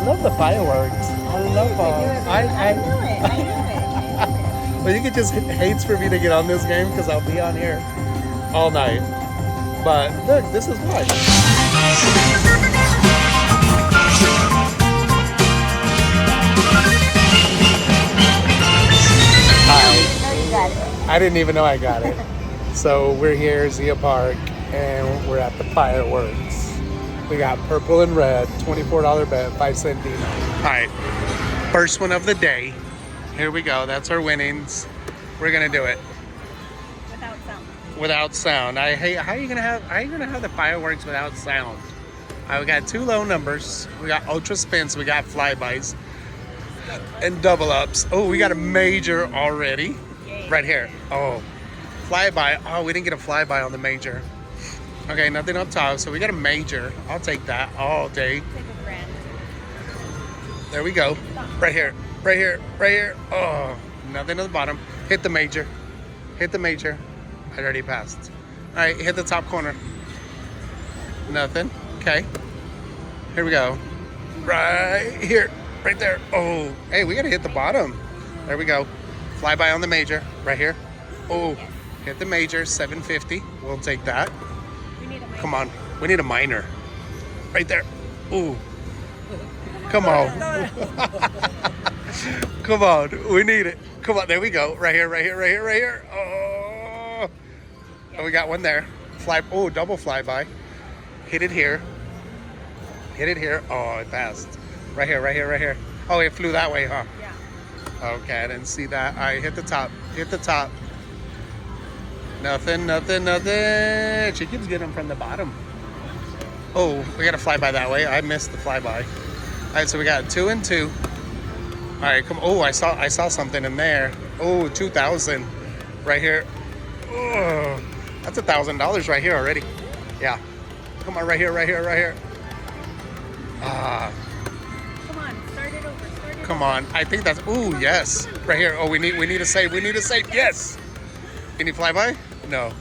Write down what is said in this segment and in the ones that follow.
love the fireworks. I love them. I knew it. I knew it. Well, you could just hates for me to get on this game because I'll be on here all night. But look, this is what. I didn't even know I got it. So we're here, Zia Park, and we're at the fireworks. We got purple and red, $24 bet, 5-cent deal. All right, first one of the day. Here we go. That's our winnings. We're gonna do it Without sound. without sound. I hate. How are you gonna have the fireworks without sound? We got two low numbers. We got ultra spins. We got flybys and double ups. Oh, we got a major already. Right here. Oh, flyby. Oh, we didn't get a flyby on the major. Okay, nothing up top. So we got a major. I'll take that all day. Take a grand. There we go. Right here. Right here. Right here. Oh, nothing at the bottom. Hit the major. Hit the major. I already passed. All right, hit the top corner. Nothing. Okay. Here we go. Right here. Right there. Oh, hey, we got to hit the bottom. There we go. Flyby on the major, right here. Oh, Yes. hit the major, 750. We'll take that. We need a mic. Come on, we need a minor. Right there. Ooh. Come on. Come on, we need it. Come on, there we go. Right here, right here, right here, right here. Oh. And we got one there. Oh, double flyby. Hit it here. Hit it here. Oh, it passed. Right here, right here, right here. Oh, it flew that way, huh? Yeah. Okay, I didn't see that. All right, hit the top. Hit the top. Nothing, nothing, nothing. She keeps getting them from the bottom. Oh, we got to fly by that way. I missed the flyby. All right, so we got 2 and 2. All right, come. Oh, I saw something in there. Oh, 2,000 right here. Oh, that's $1,000 right here already. Yeah. Come on, right here, right here, right here. Ah. Come on, start it over. Start it Come over. on, I think that's. Ooh, yes, right here. Oh, we need a save. We need a save. Yes. Any flyby? No.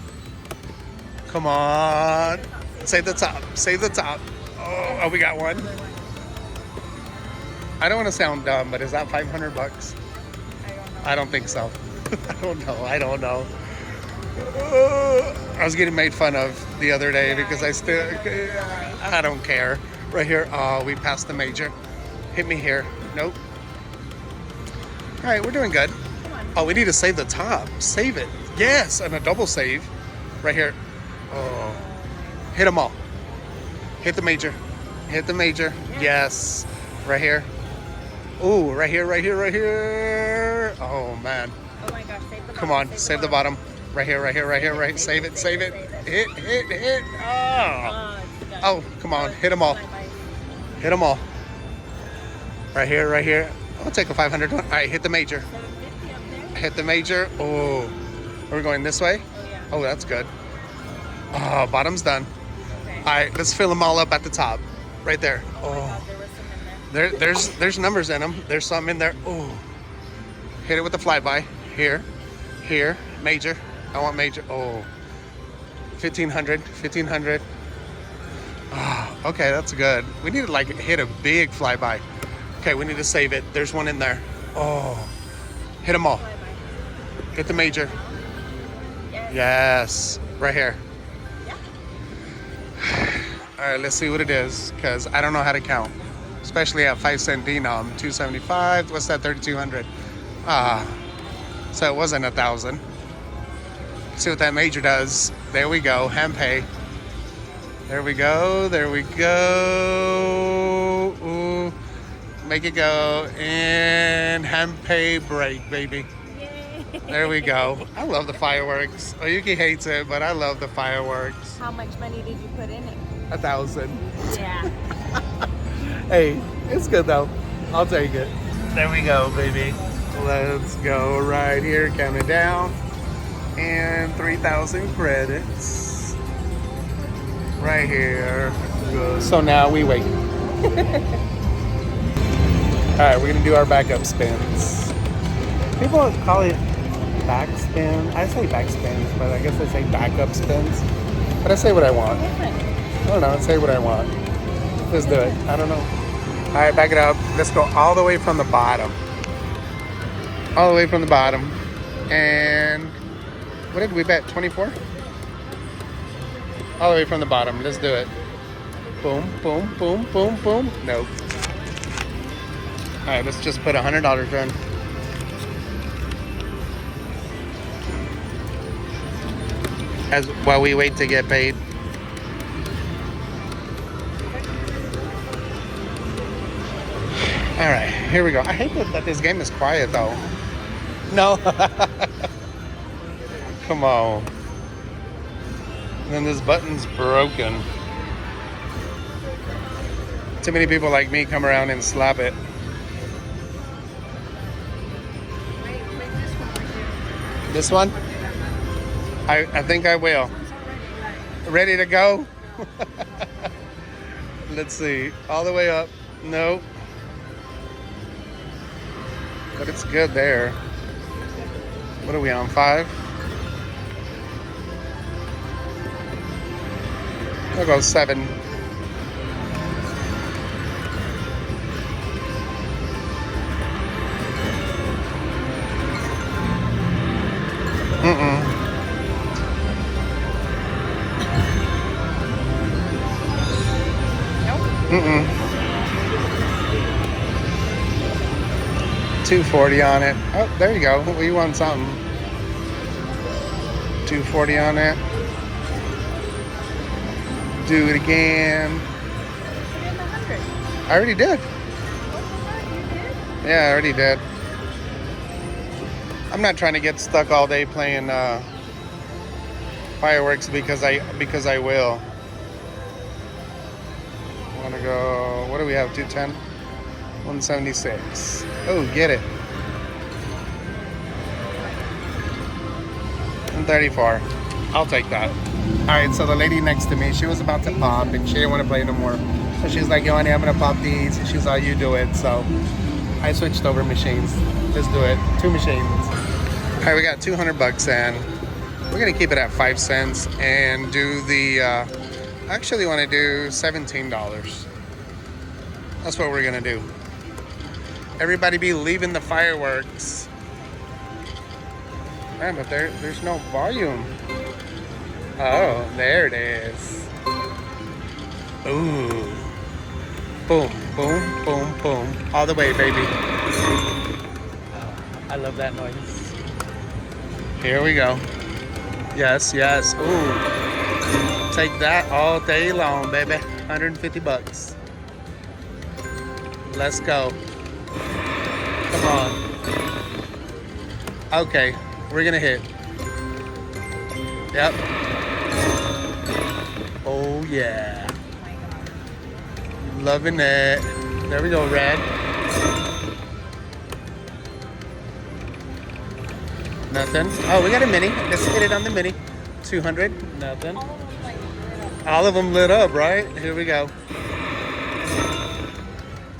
Come on. Save the top. Save the top. Oh, we got one. I don't want to sound dumb, but is that $500? I don't know. I don't think so. I don't know. I don't know. I was getting made fun of the other day because I don't care. Right here. Oh, we passed the major. Hit me here. Nope. All right, we're doing good. Come on. Oh, we need to save the top. Save it. Yes, and a double save. Right here. Oh. Hit them all. Hit the major. Hit the major. Yes. Right here. Ooh, right here, right here, right here. Oh, man. Oh my gosh, save the bottom. Come on, save the bottom. Right here, right here, right here, right. Save it, save it. Hit, hit, hit. Oh. It's done. Oh, come on. Hit them all. Bye-bye. Hit them all. Right here, right here. I'll take a 500 one. All right, hit the major. 750 up there. Hit the major. Oh. Are we going this way? Oh yeah. Oh, that's good. Oh, bottom's done. Okay. All right, let's fill them all up at the top. Right there. Oh my Oh. God, there was some in there. There's numbers in them. There's some in there. Oh. Hit it with the flyby. Here. Here. Major. I want major. Oh. 1,500. 1,500. Oh, okay, that's good. We need to like hit a big flyby. Okay, we need to save it. There's one in there. Oh. Hit them all. Bye-bye. Hit the major. Yes. Yes. Right here. Yeah. All right, let's see what it is, because I don't know how to count, especially at 5-cent denom. 275. What's that? 3,200. So it wasn't 1,000. See what that major does. There we go. Hand pay. There we go. There we go. Ooh. Make it go. And hand pay break, baby. Yay. There we go. I love the fireworks. Oyuki hates it, but I love the fireworks. How much money did you put in it? 1,000. Yeah. Hey, it's good though. I'll take it. There we go, baby. Let's go right here. Count it down. And 3,000 credits. Right here. Good. So now we wait. Alright, we're gonna do our backup spins. People call it backspin. I say backspins, but I guess they say backup spins. But I say what I want. Different. I don't know, I say what I want. Let's do it. I don't know. All right, back it up. Let's go all the way from the bottom. All the way from the bottom. And what did we bet? 24? All the way from the bottom. Let's do it. Boom, boom, boom, boom, boom. Nope. All right, let's just put $100 in. While we wait to get paid. All right, here we go. I hate that this game is quiet though. No. Come on. And then this button's broken. Too many people like me come around and slap it. This one? I think I will. Ready to go? Let's see. All the way up. Nope. But it's good there. What are we on? 5? I'll go 7. Mm-mm. 240 on it. Oh, there you go. We won something. 240 on it. Do it again. I already did. Yeah, I already did. I'm not trying to get stuck all day playing fireworks because I will. I want to go. What do we have? 210. 176. Oh, get it. 134. I'll take that. All right, so the lady next to me, she was about to pop and she didn't want to play no more. So she's like, Yovany, I'm gonna pop these. She's like, you do it. So I switched over machines. Let's do it. 2 machines. All right, we got $200 in. We're gonna keep it at 5 cents and do the, I actually want to do $17. That's what we're gonna do. Everybody be leaving the fireworks. Man, but there's no volume. Oh, there it is. Ooh. Boom, boom, boom, boom. All the way, baby. I love that noise. Here we go. Yes, yes. Ooh. Take that all day long, baby. $150. Let's go. Come on. Okay, we're gonna hit. Yep. Oh yeah. Loving it. There we go, red. Nothing. Oh, we got a mini. Let's get it on the mini. 200. Nothing. All of them lit up, right? Here we go.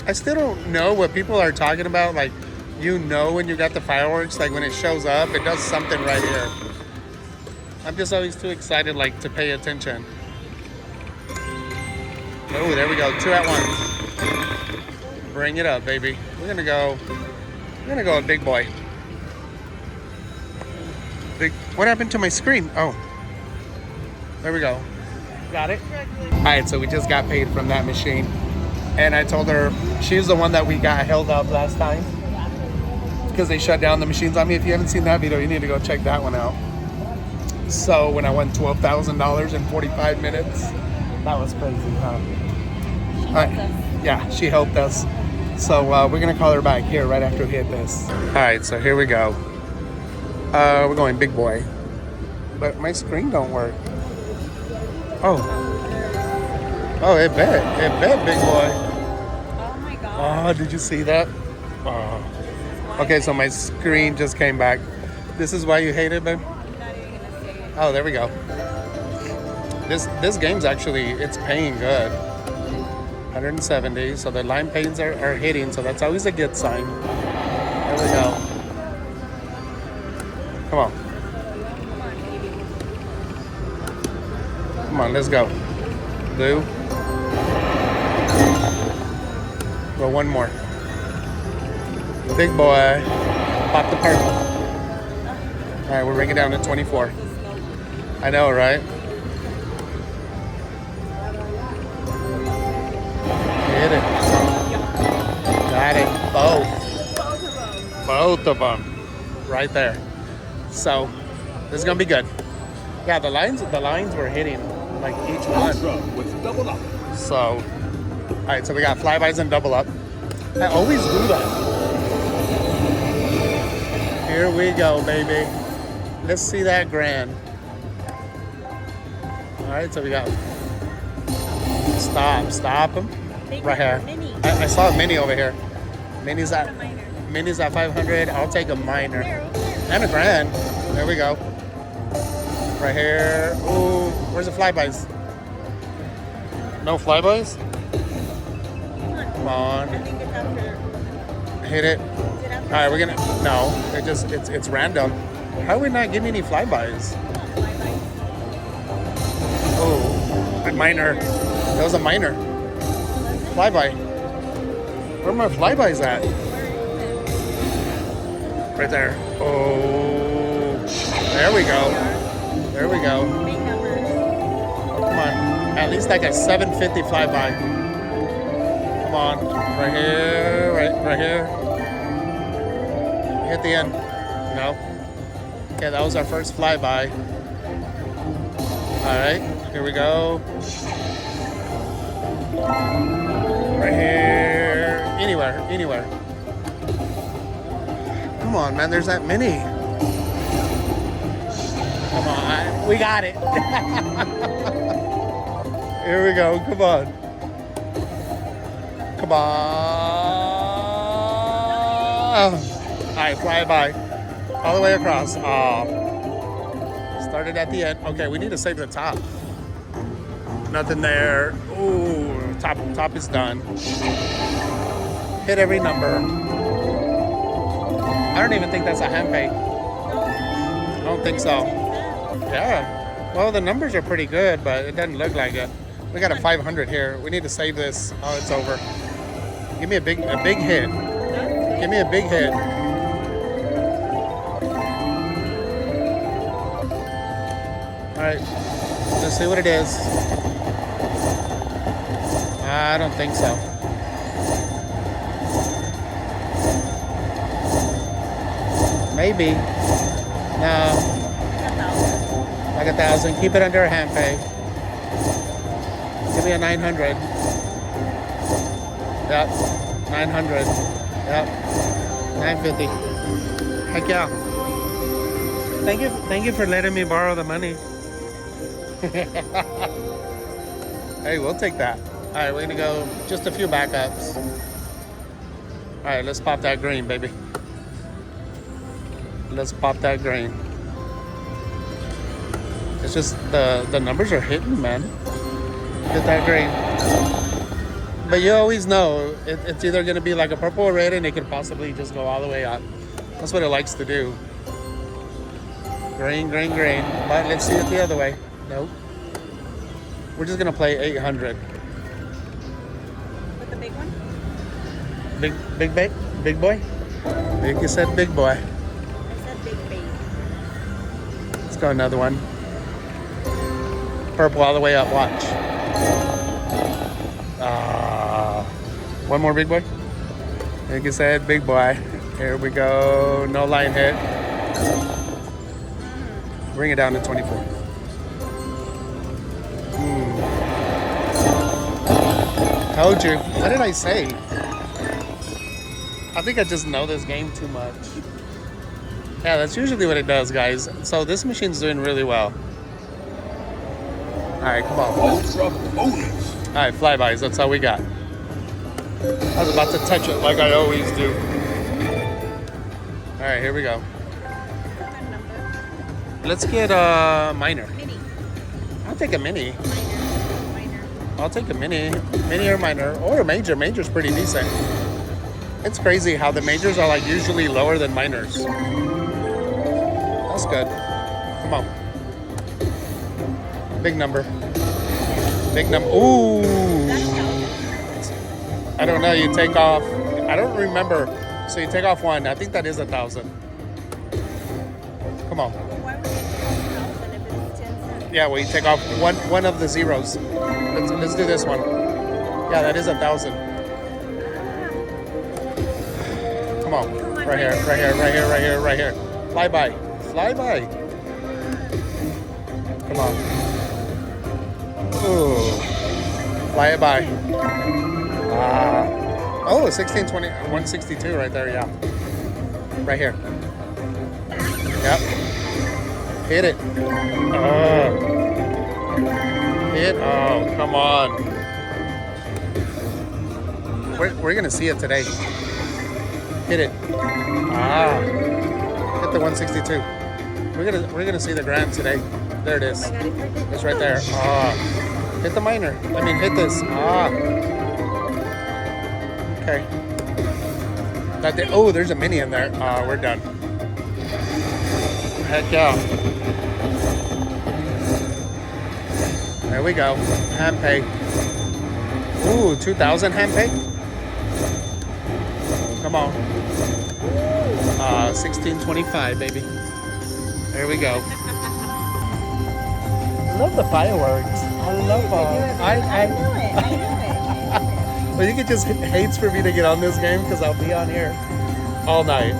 I still don't know what people are talking about. Like, you know when you got the fireworks, like when it shows up, it does something right here. I'm just always too excited, like, to pay attention. Oh, there we go. 2 at once. Bring it up, baby. We're gonna go a big boy. Big. What happened to my screen? Oh, there we go. Got it. All right, so we just got paid from that machine. And I told her, she's the one that we got held up last time because they shut down the machines on me. If you haven't seen that video, you need to go check that one out. So when I won $12,000 in 45 minutes, that was crazy, huh? Yeah, she helped us. So we're gonna call her back here right after we hit this. All right, so here we go. We're going big boy, but my screen don't work. Oh, it bet, big boy. Oh, did you see that? Oh. Okay, so my screen just came back. This is why you hate it, babe? Oh, there we go. This game's actually, it's paying good. 170, so the line pains are hitting, so that's always a good sign. There we go. Come on. Come on, let's go. Blue. Roll one more. Big boy. Pop the purple. All right, we're bringing it down to 24. I know, right? Hit it. Got it. Both of them. Right there. So, this is gonna be good. Yeah, the lines were hitting like each one. So, all right, so we got flybys and double up. I always do that. Here we go, baby. Let's see that grand. All right, so we got stop them right here. I saw a mini over here. Mini's at 500. I'll take a minor and a grand. There we go. Right here. Ooh, where's the flybys? No flybys? Come on. Hit it. All right, we're gonna. No, it's random. How are we not getting any flybys? Oh, a minor. That was a minor. Flyby. Where are my flybys at? Right there. Oh, there we go. There we go. Come on. At least like a 750 flyby. Come on. Right here. Right here. Hit the end. No. Okay, that was our first flyby. All right. Here we go. Right here. Anywhere. Come on, man. There's that many. Come on. We got it. Here we go. Come on. Come on. All right, fly by. All the way across. Started at the end. Okay, we need to save the top. Nothing there. Ooh, top is done. Hit every number. I don't even think that's a hand pay. I don't think so. Yeah. Well, the numbers are pretty good, but it doesn't look like it. We got a 500 here. We need to save this. Oh, it's over. Give me a big hit. Give me a big hit. All right. Let's see what it is. I don't think so. Maybe. No. Like 1,000. Keep it under a hand pay. Give me a 900. Yep. 900. Yep. 950. Heck yeah. Thank you for letting me borrow the money. Hey, we'll take that. All right, we're gonna go just a few backups. All right, let's pop that green, baby. Let's pop that green. It's just the numbers are hitting, man. Get that green. But you always know it's either gonna be like a purple or red, and it could possibly just go all the way up. That's what it likes to do. Green. But let's see it the other way. Nope. We're just gonna play 800. With the big one? Big boy? You said big boy. I said big baby. Let's go another one. Purple all the way up, watch. One more big boy. Like you said, big boy. Here we go. No line hit. Bring it down to 24. Told you. What did I say? I think I just know this game too much. Yeah, that's usually what it does, guys. So this machine's doing really well. All right, come on. Ultra bonus. All right, flybys. That's all we got. I was about to touch it like I always do. All right, here we go. Let's get a minor. Mini. I'll take a mini. Minor. I'll take a mini or minor, or a major. Major's pretty decent. It's crazy how the majors are like usually lower than minors. That's good. Come on. Big number. Ooh. I don't know. You take off. I don't remember. So you take off one. I think that is 1,000. Come on. Well, why would they take off 1,000 if it's 10 cents? Yeah, well, you take off one of the zeros. Let's do this one. Yeah, that is 1,000. Come on. Right here, right here, right here, right here, right here. Fly by. Fly by. Come on. Ooh. Fly it by. Oh, 1620, 162 right there, yeah. Right here. Yep. Hit it. Hit. Oh, come on. We're gonna see it today. Hit it. Hit the 162. We're gonna see the grand today. There it is. It's right there. Hit the minor. I mean, hit this. Okay. Oh, there's a mini in there. We're done. Heck yeah. There we go. Hand pay. Ooh, 2,000 hand pay. Come on. 1625, baby. There we go. Love the fireworks. I love I knew it. Well, you could just hates for me to get on this game because I'll be on here all night.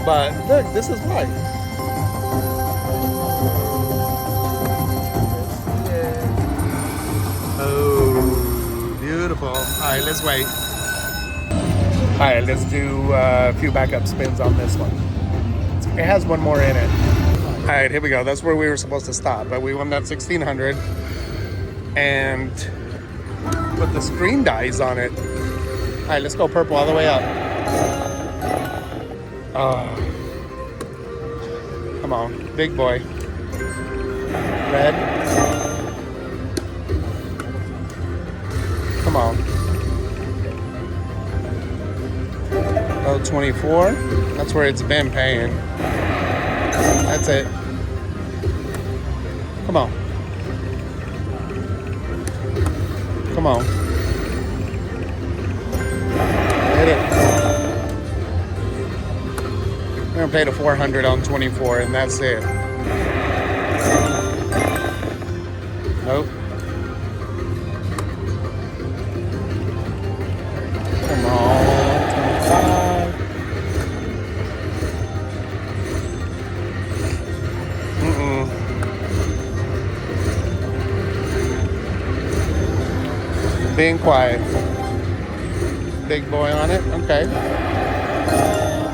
But look, this is why. Oh, beautiful. All right, let's wait. All right, let's do a few backup spins on this one. It has one more in it. All right, here we go. That's where we were supposed to stop, but we won that 1,600 and put the screen dies on it. All right, let's go purple all the way up. Come on, big boy. Red. Come on. Oh, 24. That's where it's been paying. That's it. Come on. Come on. Hit it. We're gonna pay the 400 on 24 and that's it. Nope. Come on. 25. Being quiet. Big boy on it. Okay.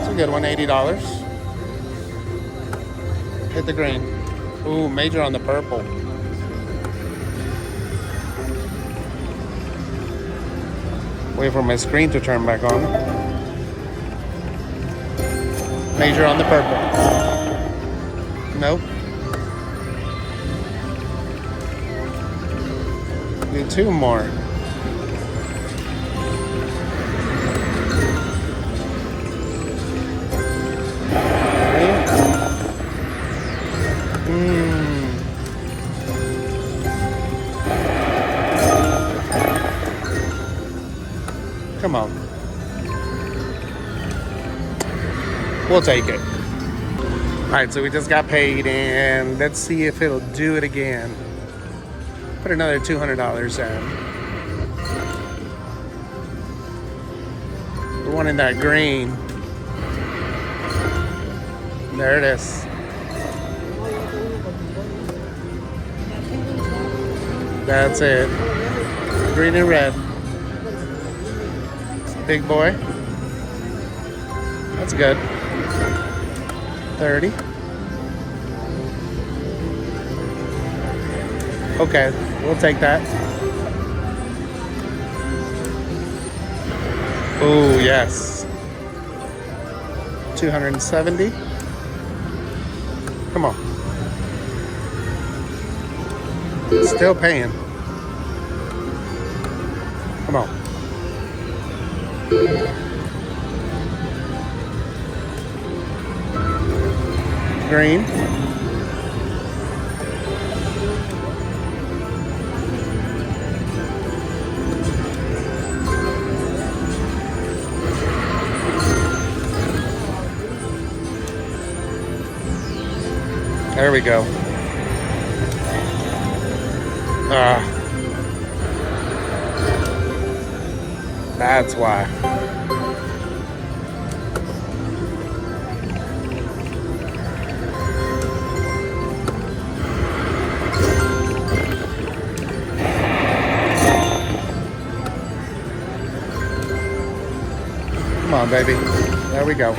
It's a good one. $80. Hit the green. Ooh, major on the purple. Wait for my screen to turn back on. Major on the purple. Nope. Do two more. Come on. We'll take it. All right, so we just got paid, and let's see if it'll do it again. Put another $200 in. We're wanting that green. There it is. That's it. Green and red. Big boy. That's good. 30. Okay, we'll take that. Oh, yes. 270. Come on. Still paying. Come on. Green. There we go. That's why. Come on, baby. There we go.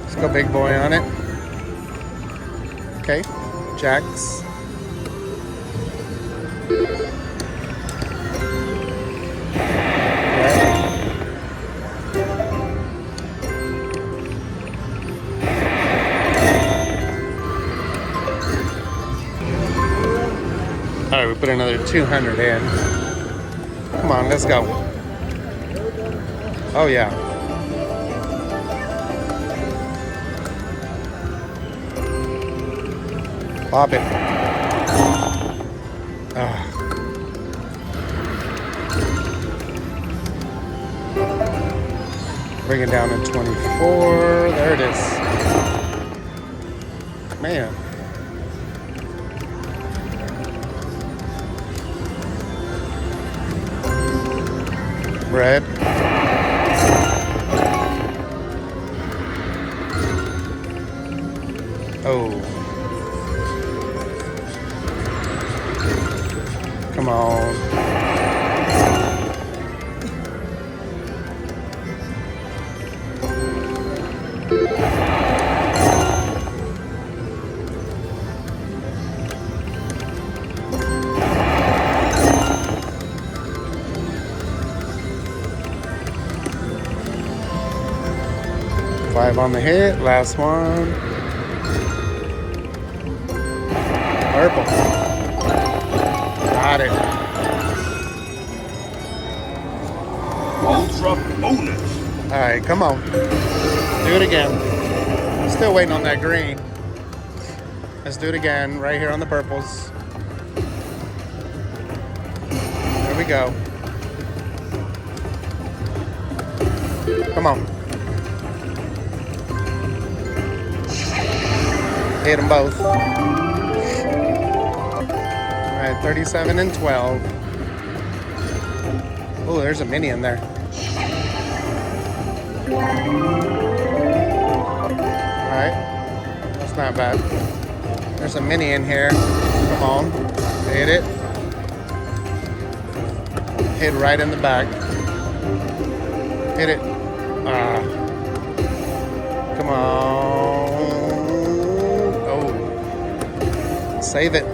Let's go, big boy, on it. Okay, jacks. All right, we put another 200 in. Come on, let's go. Oh yeah. Pop it. Bring it down to 24. There it is. Man. Red. Oh. Come on. Five on the hit, last one. Purple. Got it. Ultra bonus. All right, come on. Do it again. Still waiting on that green. Let's do it again, right here on the purples. There we go. Come on. Hit them both. All right, 37 and 12. Oh, there's a mini in there. All right, that's not bad. There's a mini in here. Come on, hit it. Hit right in the back. Hit it. Come on. Save it.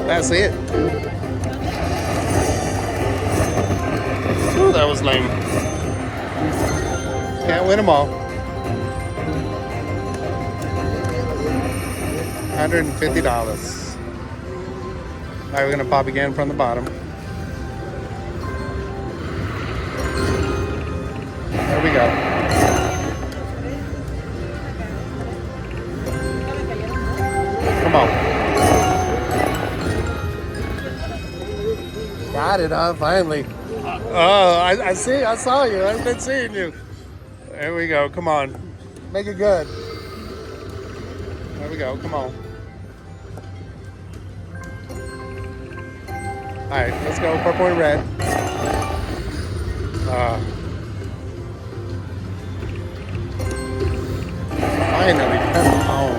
That's it. Ooh, that was lame. Can't win them all. $150. All right, we're gonna pop again from the bottom. There we go. Come on. Got it, huh? Finally. Oh, I see. I saw you. I've been seeing you. There we go. Come on. Make it good. There we go. Come on. All right, let's go. Purple and red. Finally, come on.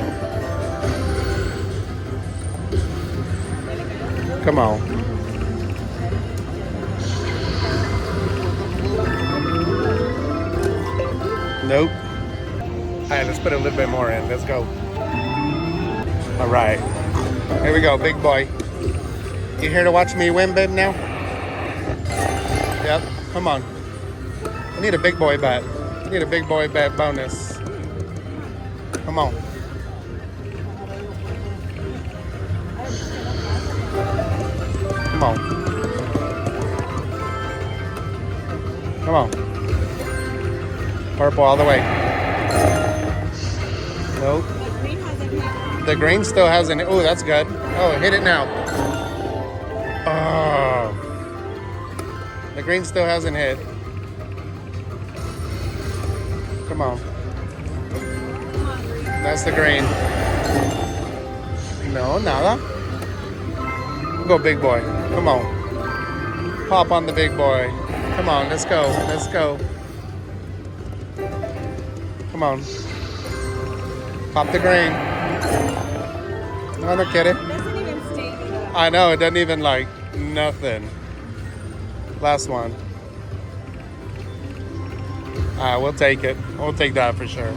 Come on. Nope. All right, let's put a little bit more in. Let's go. All right. Here we go, big boy. You here to watch me win, babe, now? Yep. Come on. I need a big boy bet. I need a big boy bet bonus. Come on. Come on. Come on. Purple all the way. Nope. The green still hasn't. Oh, that's good. Oh, hit it now. Oh. The green still hasn't hit. Come on. That's the green. No, nada. Go, big boy. Come on. Pop on the big boy. Come on, let's go. Let's go. Come on. Pop the green. No, no kidding. It doesn't even state it. I know, it doesn't even like nothing. Last one. We'll take it. We'll take that for sure.